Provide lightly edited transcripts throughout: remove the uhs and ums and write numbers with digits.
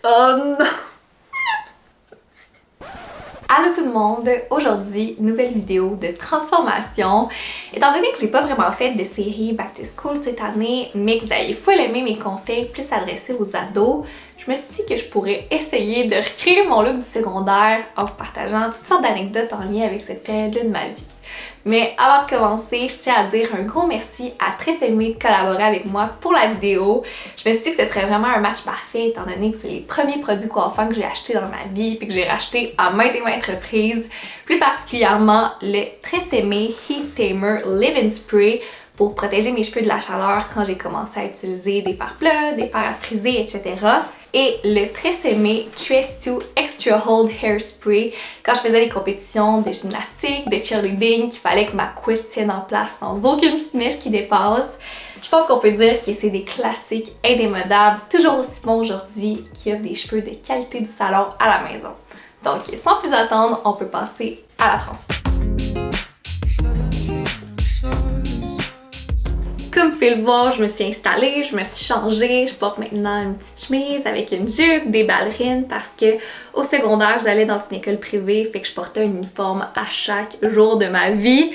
Oh non! Allô tout le monde! Aujourd'hui, nouvelle vidéo de transformation. Étant donné que j'ai pas vraiment fait de série Back to School cette année, mais que vous avez full aimé mes conseils plus adressés aux ados, je me suis dit que je pourrais essayer de recréer mon look du secondaire en vous partageant toutes sortes d'anecdotes en lien avec cette période-là de ma vie. Mais avant de commencer, je tiens à dire un gros merci à Tresemmé de collaborer avec moi pour la vidéo. Je me suis dit que ce serait vraiment un match parfait étant donné que c'est les premiers produits coiffants que j'ai achetés dans ma vie puis que j'ai racheté à maintes et maintes reprises. Plus particulièrement le Tresemmé Heat Tamer Leave-In Spray pour protéger mes cheveux de la chaleur quand j'ai commencé à utiliser des fards plats, des fards à friser, etc. Et le Tresemmé Tress2 Extra Hold Hairspray quand je faisais des compétitions de gymnastique, de cheerleading, qu'il fallait que ma couette tienne en place sans aucune petite mèche qui dépasse. Je pense qu'on peut dire que c'est des classiques indémodables, toujours aussi bons aujourd'hui, qui offrent des cheveux de qualité du salon à la maison. Donc sans plus attendre, on peut passer à la transformation. Comme vous pouvez le voir, je me suis installée, je me suis changée, je porte maintenant une petite chemise avec une jupe, des ballerines parce que au secondaire, j'allais dans une école privée, fait que je portais un uniforme à chaque jour de ma vie.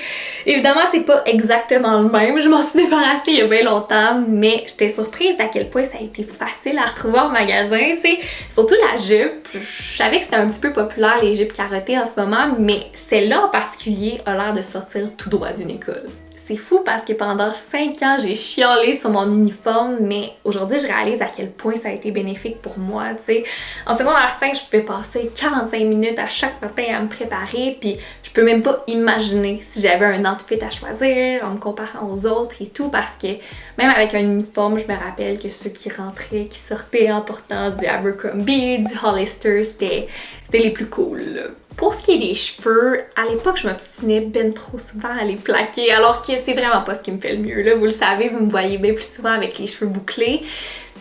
Évidemment, c'est pas exactement le même, je m'en suis débarrassée il y a bien longtemps, mais j'étais surprise à quel point ça a été facile à retrouver en magasin, tu sais. Surtout la jupe, je savais que c'était un petit peu populaire les jupes carottées en ce moment, mais celle-là en particulier a l'air de sortir tout droit d'une école. C'est fou parce que pendant 5 ans, j'ai chialé sur mon uniforme, mais aujourd'hui, je réalise à quel point ça a été bénéfique pour moi, tu sais. En secondaire 5, je pouvais passer 45 minutes à chaque matin à me préparer, puis je peux même pas imaginer si j'avais un outfit à choisir en me comparant aux autres et tout, parce que même avec un uniforme, je me rappelle que ceux qui rentraient, qui sortaient en portant du Abercrombie, du Hollister, c'était les plus cool, là. Pour ce qui est des cheveux, à l'époque, je m'obstinais ben trop souvent à les plaquer, alors que c'est vraiment pas ce qui me fait le mieux, là. Vous le savez, vous me voyez bien plus souvent avec les cheveux bouclés.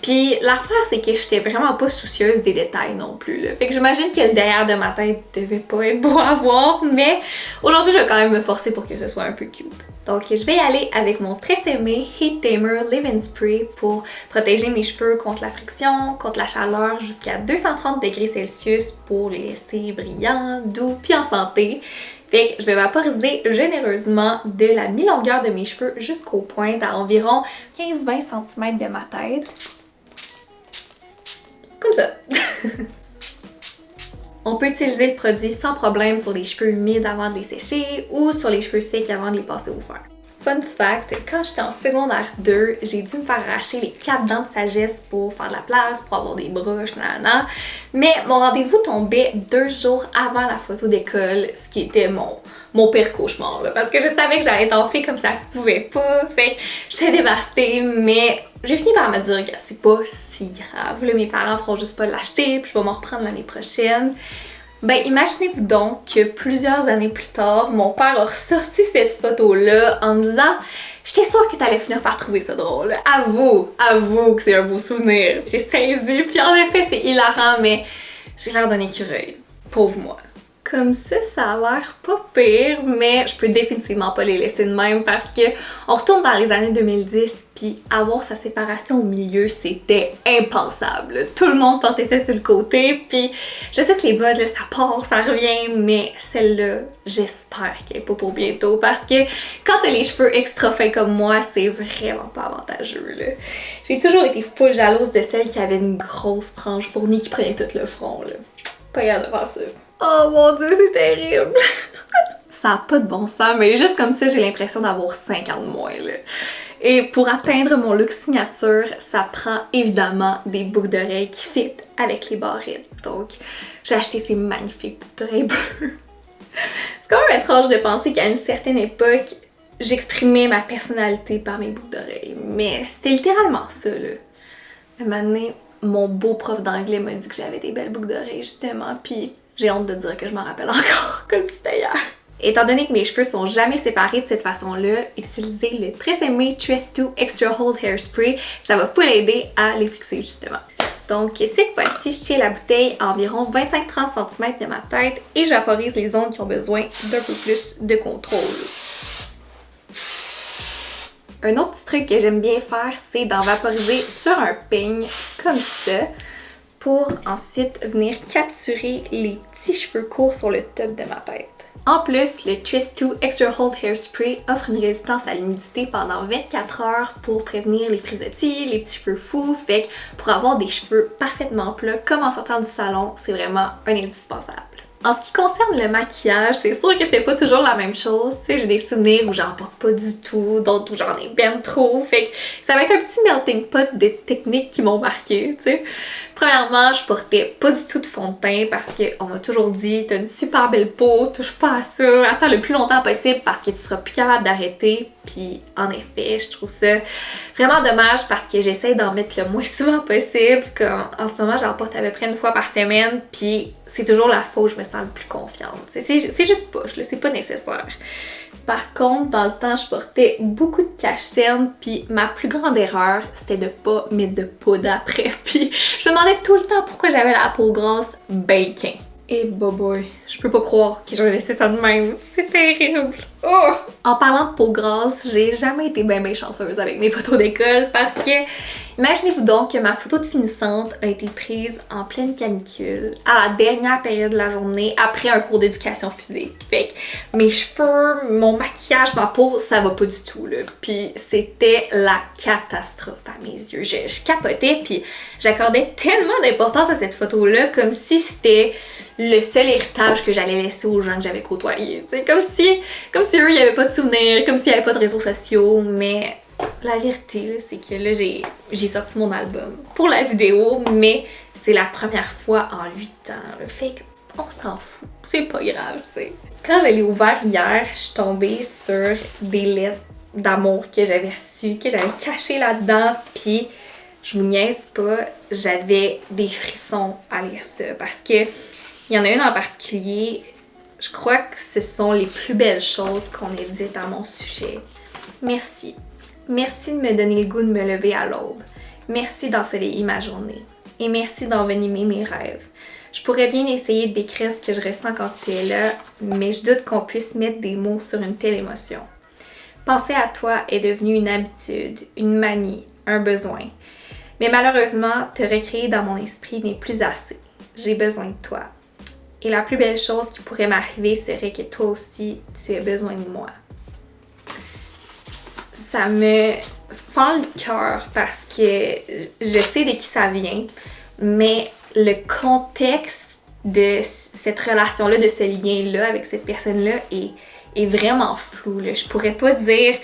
Puis l'affaire, c'est que j'étais vraiment pas soucieuse des détails non plus, là. Fait que j'imagine que le derrière de ma tête devait pas être beau à voir, mais aujourd'hui, je vais quand même me forcer pour que ce soit un peu cute. Donc, je vais y aller avec mon Tresemmé Heat Tamer Leave-In Spray pour protéger mes cheveux contre la friction, contre la chaleur jusqu'à 230 degrés Celsius pour les laisser brillants, doux puis en santé. Fait que je vais vaporiser généreusement de la mi-longueur de mes cheveux jusqu'aux pointes à environ 15-20 cm de ma tête. Comme ça. On peut utiliser le produit sans problème sur les cheveux humides avant de les sécher ou sur les cheveux secs avant de les passer au fer. Fun fact, quand j'étais en secondaire 2, j'ai dû me faire arracher les 4 dents de sagesse pour faire de la place, pour avoir des broches, nanana. Mais mon rendez-vous tombait 2 jours avant la photo d'école, ce qui était mon pire cauchemar, là, parce que je savais que j'allais être enflée comme ça se pouvait pas. Fait que j'étais dévastée, mais j'ai fini par me dire que c'est pas si grave. Là, mes parents feront juste pas l'acheter, puis je vais m'en reprendre l'année prochaine. Ben, imaginez-vous donc que plusieurs années plus tard, mon père a ressorti cette photo-là en me disant « J'étais sûre que t'allais finir par trouver ça drôle. Avoue que c'est un beau souvenir. » J'ai saisi, puis en effet, c'est hilarant, mais j'ai l'air d'un écureuil. Pauvre moi. Comme ça a l'air pas pire, mais je peux définitivement pas les laisser de même parce que on retourne dans les années 2010 puis avoir sa séparation au milieu, c'était impensable. Tout le monde portait ça sur le côté, puis je sais que les bottes, là, ça part, ça revient, mais celle-là, j'espère qu'elle est pas pour bientôt parce que quand t'as les cheveux extra fins comme moi, c'est vraiment pas avantageux, là. J'ai toujours été full jalouse de celle qui avait une grosse frange fournie qui prenait tout le front, là. Pas capable de faire ça. Oh mon dieu, c'est terrible! Ça n'a pas de bon sens, mais juste comme ça, j'ai l'impression d'avoir 5 ans de moins, là. Et pour atteindre mon look signature, ça prend évidemment des boucles d'oreilles qui fit avec les barrettes. Donc, j'ai acheté ces magnifiques boucles d'oreilles bleues. C'est quand même étrange de penser qu'à une certaine époque, j'exprimais ma personnalité par mes boucles d'oreilles. Mais c'était littéralement ça, là. Un moment donné, mon beau prof d'anglais m'a dit que j'avais des belles boucles d'oreilles, justement, puis j'ai honte de dire que je m'en rappelle encore, comme si c'était hier. Étant donné que mes cheveux sont jamais séparés de cette façon-là, utiliser le Tresemmé Tress2 Extra Hold Hairspray, ça va full aider à les fixer, justement. Donc, cette fois-ci, je tiens la bouteille à environ 25-30 cm de ma tête et je vaporise les zones qui ont besoin d'un peu plus de contrôle. Un autre petit truc que j'aime bien faire, c'est d'en vaporiser sur un peigne, comme ça. pour ensuite venir capturer les petits cheveux courts sur le top de ma tête. En plus, le Twist2 Extra Hold Hairspray offre une résistance à l'humidité pendant 24 heures pour prévenir les frisottis, les petits cheveux fous. Fait que pour avoir des cheveux parfaitement plats, comme en sortant du salon, c'est vraiment un indispensable. En ce qui concerne le maquillage, c'est sûr que c'était pas toujours la même chose. Tu sais, j'ai des souvenirs où j'en porte pas du tout, d'autres où j'en ai ben trop. Fait que ça va être un petit melting pot de techniques qui m'ont marqué, tu sais. Premièrement, je portais pas du tout de fond de teint parce qu'on m'a toujours dit « T'as une super belle peau, touche pas à ça, attends le plus longtemps possible parce que tu seras plus capable d'arrêter. » Puis en effet, je trouve ça vraiment dommage parce que j'essaie d'en mettre le moins souvent possible. Comme en ce moment, j'en porte à peu près une fois par semaine, puis c'est toujours la fois où je me sens le plus confiante. C'est juste poche, là, c'est pas nécessaire. Par contre, dans le temps, je portais beaucoup de cache-cerne, puis ma plus grande erreur, c'était de pas mettre de poudre après. Puis je me demandais tout le temps pourquoi j'avais la peau grasse bacon. Et boy, je peux pas croire que j'aurais laissé ça de même. C'est terrible. Oh! En parlant de peau grasse, j'ai jamais été bien chanceuse avec mes photos d'école parce que, imaginez-vous donc que ma photo de finissante a été prise en pleine canicule, à la dernière période de la journée, après un cours d'éducation physique. Fait que mes cheveux, mon maquillage, ma peau, ça va pas du tout, là. Puis c'était la catastrophe à mes yeux. Je capotais, puis j'accordais tellement d'importance à cette photo-là, comme si c'était le seul héritage que j'allais laisser aux gens que j'avais côtoyés. C'est comme si eux, il n'y avait pas de souvenirs, comme s'il n'y avait pas de réseaux sociaux, mais la vérité, là, c'est que là, j'ai sorti mon album pour la vidéo, mais c'est la première fois en 8 ans. Le fait qu'on s'en fout, c'est pas grave, tu sais. Quand je l'ai ouvert hier, je suis tombée sur des lettres d'amour que j'avais reçues, que j'avais cachées là-dedans, puis je vous niaise pas, j'avais des frissons à lire ça, parce que il y en a une en particulier, je crois que ce sont les plus belles choses qu'on ait dites à mon sujet. Merci. Merci de me donner le goût de me lever à l'aube. Merci d'ensoleiller ma journée. Et merci d'envenimer mes rêves. Je pourrais bien essayer de décrire ce que je ressens quand tu es là, mais je doute qu'on puisse mettre des mots sur une telle émotion. Penser à toi est devenu une habitude, une manie, un besoin. Mais malheureusement, te recréer dans mon esprit n'est plus assez. J'ai besoin de toi. Et la plus belle chose qui pourrait m'arriver serait que toi aussi, tu aies besoin de moi. Ça me fend le cœur parce que je sais de qui ça vient, mais le contexte de cette relation-là, de ce lien-là avec cette personne-là est vraiment flou, là. Je pourrais pas dire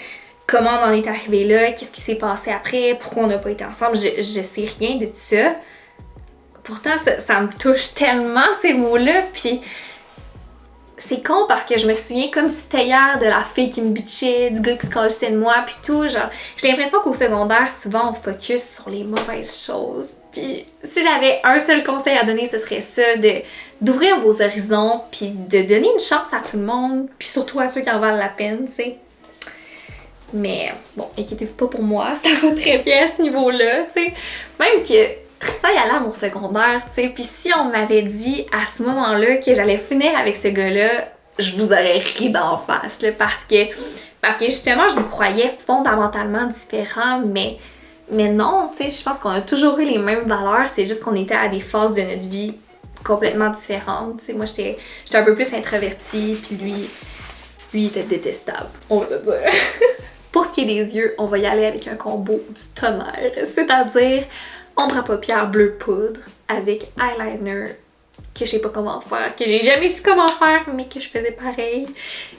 comment on en est arrivé là, qu'est-ce qui s'est passé après, pourquoi on n'a pas été ensemble, je sais rien de tout ça. Pourtant, ça me touche tellement ces mots-là, puis c'est con parce que je me souviens comme si c'était hier de la fille qui me bitchait, du gars qui se calissait de moi, puis tout, genre, j'ai l'impression qu'au secondaire, souvent, on focus sur les mauvaises choses, puis si j'avais un seul conseil à donner, ce serait ça, d'ouvrir vos horizons, puis de donner une chance à tout le monde, puis surtout à ceux qui en valent la peine, tu sais. Mais bon, inquiétez-vous pas pour moi, ça va très bien à ce niveau-là, tu sais. Même que Tristan y allait à mon secondaire, tu sais, puis si on m'avait dit à ce moment-là que j'allais finir avec ce gars-là, je vous aurais ri d'en face, là, parce que justement, je me croyais fondamentalement différents, mais non, tu sais, je pense qu'on a toujours eu les mêmes valeurs, c'est juste qu'on était à des phases de notre vie complètement différentes, tu sais, moi j'étais un peu plus introvertie, puis lui il était détestable, on va se dire. Pour ce qui est des yeux, on va y aller avec un combo du tonnerre, c'est-à-dire ombre à paupières bleu poudre avec eyeliner que je sais pas comment faire, que j'ai jamais su comment faire, mais que je faisais pareil,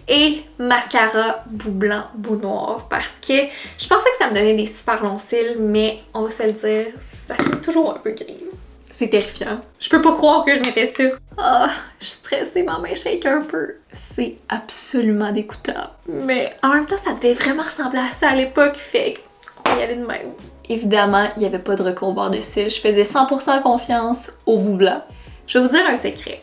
et mascara bout blanc, bout noir, parce que je pensais que ça me donnait des super longs cils, mais on va se le dire, ça fait toujours un peu gris. C'est terrifiant. Je peux pas croire que je mettais ça. Ah, je suis stressée, ma main shake un peu. C'est absolument dégoûtant. Mais en même temps, ça devait vraiment ressembler à ça à l'époque, fait qu'on va y aller de même. Évidemment, il n'y avait pas de recours de cils. Je faisais 100% confiance au bout blanc. Je vais vous dire un secret.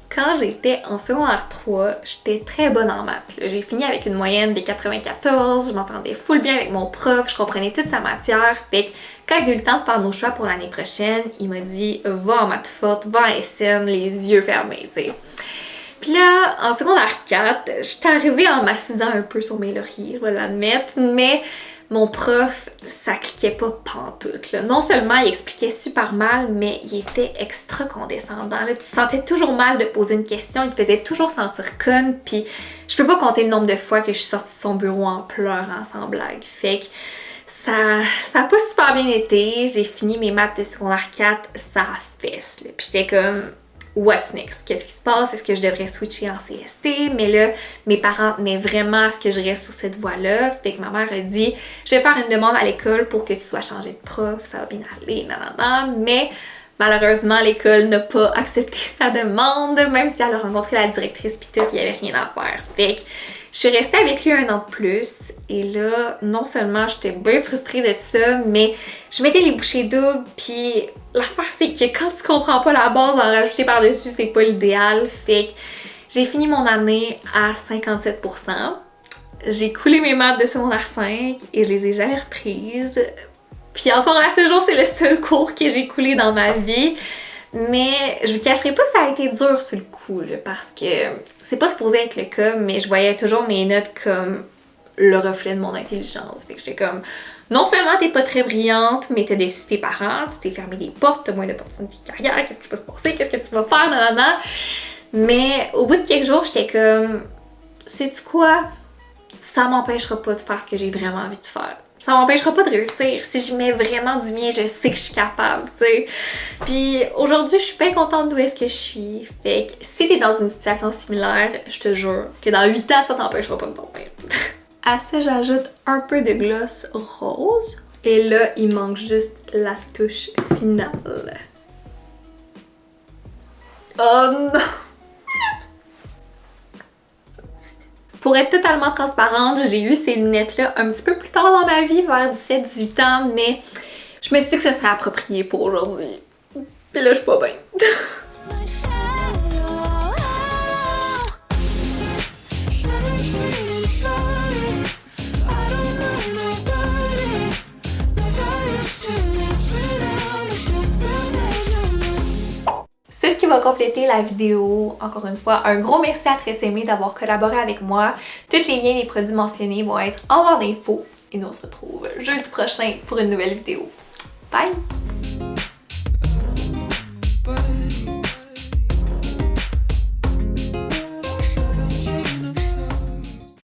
Quand j'étais en secondaire 3, j'étais très bonne en maths. J'ai fini avec une moyenne des 94, je m'entendais full bien avec mon prof, je comprenais toute sa matière. Fait que quand il a eu le temps de faire nos choix pour l'année prochaine, il m'a dit « Va en maths forte, va en SN, les yeux fermés », tu sais. Puis là, en secondaire 4, j'étais arrivée en m'assisant un peu sur mes lauriers, je vais l'admettre, mais mon prof, ça cliquait pas pantoute, là. Non seulement il expliquait super mal, mais il était extra condescendant, là. Tu te sentais toujours mal de poser une question, il te faisait toujours sentir conne, puis je peux pas compter le nombre de fois que je suis sortie de son bureau en pleurant sans blague. Fait que ça a pas super bien été. J'ai fini mes maths de secondaire 4, ça fesse, là. Puis j'étais comme, what's next? Qu'est-ce qui se passe? Est-ce que je devrais switcher en CST? Mais là, mes parents tenaient vraiment à ce que je reste sur cette voie-là. Fait que ma mère a dit, je vais faire une demande à l'école pour que tu sois changée de prof, ça va bien aller, nanana. Mais malheureusement, l'école n'a pas accepté sa demande, même si elle a rencontré la directrice pis tout, il n'y avait rien à faire. Fait que je suis restée avec lui 1 an de plus, et là, non seulement j'étais bien frustrée de ça, mais je mettais les bouchées doubles, puis l'affaire c'est que quand tu comprends pas la base, en rajouter par-dessus, c'est pas l'idéal. Fait que j'ai fini mon année à 57%. J'ai coulé mes maths de secondaire 5 et je les ai jamais reprises. Puis encore à ce jour, c'est le seul cours que j'ai coulé dans ma vie. Mais je vous cacherai pas, ça a été dur sur le coup, là, parce que c'est pas supposé être le cas, mais je voyais toujours mes notes comme le reflet de mon intelligence. Fait que j'étais comme, non seulement t'es pas très brillante, mais t'as déçu tes parents, tu t'es fermé des portes, t'as moins d'opportunités de carrière, qu'est-ce qui va se passer, qu'est-ce que tu vas faire, nanana. Mais au bout de quelques jours, j'étais comme, sais-tu quoi? Ça m'empêchera pas de faire ce que j'ai vraiment envie de faire. Ça m'empêchera pas de réussir. Si je mets vraiment du mien, je sais que je suis capable, tu sais. Puis aujourd'hui, je suis bien contente d'où est-ce que je suis. Fait que si t'es dans une situation similaire, je te jure que dans 8 ans, ça t'empêchera pas de tomber. À ça, j'ajoute un peu de gloss rose. Et là, il manque juste la touche finale. Oh non! Pour être totalement transparente, j'ai eu ces lunettes-là un petit peu plus tard dans ma vie, vers 17-18 ans, mais je me suis dit que ce serait approprié pour aujourd'hui. Puis là, je suis pas bien. C'est ce qui va compléter la vidéo. Encore une fois, un gros merci à Tresemmé d'avoir collaboré avec moi. Tous les liens des produits mentionnés vont être en barre d'infos. Et nous on se retrouve jeudi prochain pour une nouvelle vidéo. Bye!